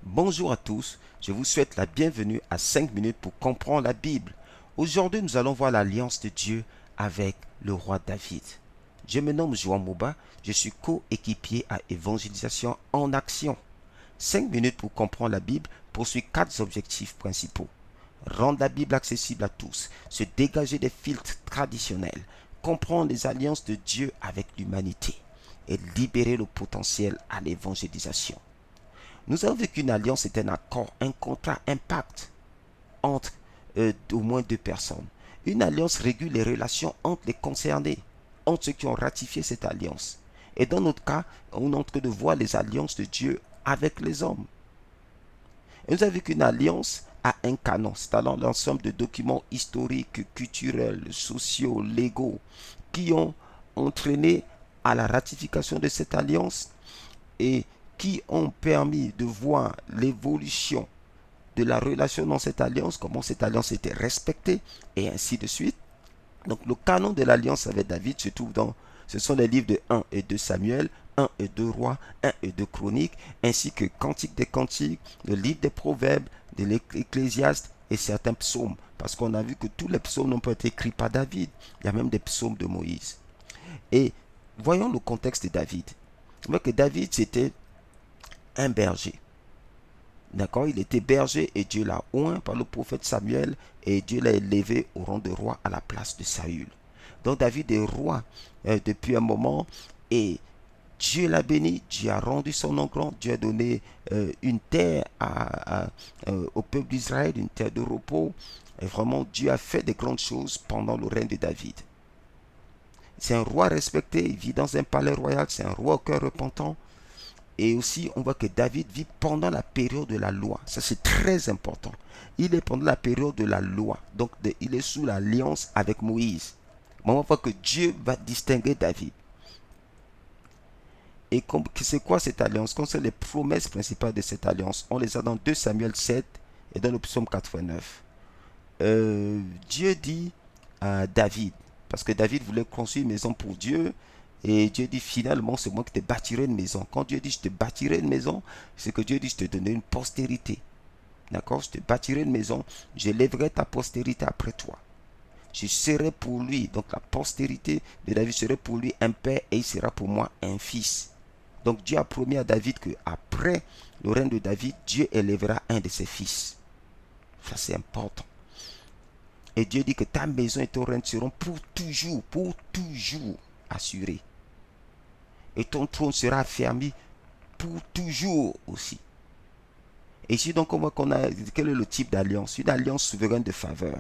Bonjour à tous, je vous souhaite la bienvenue à 5 minutes pour comprendre la Bible. Aujourd'hui, nous allons voir l'alliance de Dieu avec le roi David. Je me nomme Joan Mouba, je suis co-équipier à Évangélisation en Action. 5 minutes pour comprendre la Bible poursuit 4 objectifs principaux. Rendre la Bible accessible à tous, se dégager des filtres traditionnels, comprendre les alliances de Dieu avec l'humanité et libérer le potentiel à l'évangélisation. Nous avons vu qu'une alliance est un accord, un contrat, un pacte entre au moins deux personnes. Une alliance régule les relations entre les concernés, entre ceux qui ont ratifié cette alliance. Et dans notre cas, on est en train de voir les alliances de Dieu avec les hommes. Et nous avons vu qu'une alliance a un canon, c'est-à-dire l'ensemble de documents historiques, culturels, sociaux, légaux, qui ont entraîné à la ratification de cette alliance et qui ont permis de voir l'évolution de la relation dans cette alliance, comment cette alliance était respectée, et ainsi de suite. Donc le canon de l'alliance avec David se trouve dans, ce sont les livres de 1 et 2 Samuel, 1 et 2 Rois, 1 et 2 Chroniques, ainsi que Cantique des Cantiques, le livre des Proverbes, de l'Ecclésiaste et certains psaumes. Parce qu'on a vu que tous les psaumes n'ont pas été écrits par David. Il y a même des psaumes de Moïse. Et voyons le contexte de David. On voit que David, c'était un berger. D'accord, il était berger et Dieu l'a oint par le prophète Samuel et Dieu l'a élevé au rang de roi à la place de Saül. Donc David est roi depuis un moment et Dieu l'a béni, Dieu a rendu son nom grand, Dieu a donné une terre au peuple d'Israël, une terre de repos. Et vraiment, Dieu a fait des grandes choses pendant le règne de David. C'est un roi respecté, il vit dans un palais royal, c'est un roi au cœur repentant. Et aussi, on voit que David vit pendant la période de la loi. Ça, c'est très important. Il est pendant la période de la loi. Donc, il est sous l'alliance avec Moïse. Mais on voit que Dieu va distinguer David. Et c'est quoi cette alliance? Quelles sont les promesses principales de cette alliance? On les a dans 2 Samuel 7 et dans le psaume 89. Dieu dit à David, parce que David voulait construire une maison pour Dieu, et Dieu dit finalement c'est moi qui te bâtirai une maison. Quand Dieu dit je te bâtirai une maison, c'est que Dieu dit je te donnerai une postérité. D'accord? Je te bâtirai une maison, j'élèverai ta postérité après toi. Je serai pour lui, donc la postérité de David serait pour lui un père et il sera pour moi un fils. Donc Dieu a promis à David que après le règne de David, Dieu élèvera un de ses fils. Ça c'est important. Et Dieu dit que ta maison et ton règne seront pour toujours assurés. Et ton trône sera affermi pour toujours aussi. Et ici donc on voit qu'on a, quel est le type d'alliance? Une alliance souveraine de faveur.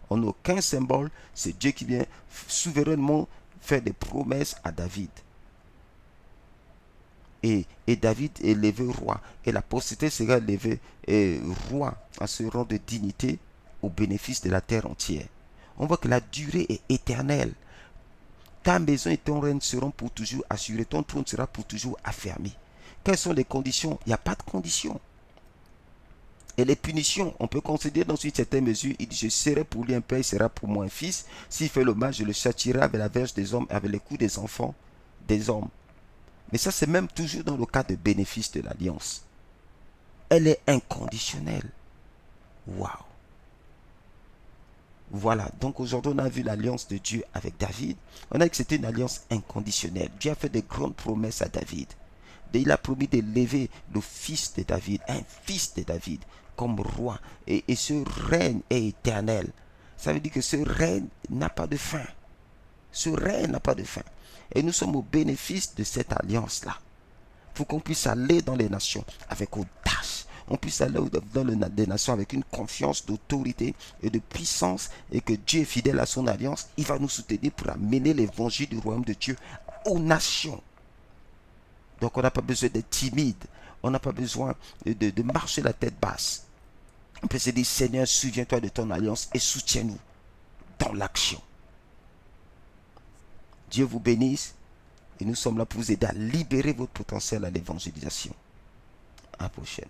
On n'a aucun symbole, c'est Dieu qui vient souverainement faire des promesses à David. Et David est élevé roi. Et la postérité sera élevée roi à ce rang de dignité au bénéfice de la terre entière. On voit que la durée est éternelle. Ta maison et ton règne seront pour toujours assurés. Ton trône sera pour toujours affermi. Quelles sont les conditions? Il n'y a pas de conditions. Et les punitions, on peut considérer dans une certaine mesure, il dit, je serai pour lui un père, il sera pour moi un fils. S'il fait le mal, je le châtierai avec la verge des hommes, avec les coups des enfants des hommes. Mais ça, c'est même toujours dans le cas de bénéfice de l'alliance. Elle est inconditionnelle. Waouh! Voilà, donc aujourd'hui on a vu l'alliance de Dieu avec David. On a vu que c'était une alliance inconditionnelle. Dieu a fait de grandes promesses à David. Et il a promis d'élever le fils de David, un fils de David, comme roi. Et ce règne est éternel. Ça veut dire que ce règne n'a pas de fin. Ce règne n'a pas de fin. Et nous sommes au bénéfice de cette alliance-là. Il faut qu'on puisse aller dans les nations avec audace. On puisse aller dans les nations avec une confiance d'autorité et de puissance, et que Dieu est fidèle à son alliance. Il va nous soutenir pour amener l'évangile du royaume de Dieu aux nations. Donc on n'a pas besoin d'être timide. On n'a pas besoin de marcher la tête basse. On peut se dire, Seigneur, souviens-toi de ton alliance et soutiens-nous dans l'action. Dieu vous bénisse. Et nous sommes là pour vous aider à libérer votre potentiel à l'évangélisation. À la prochaine.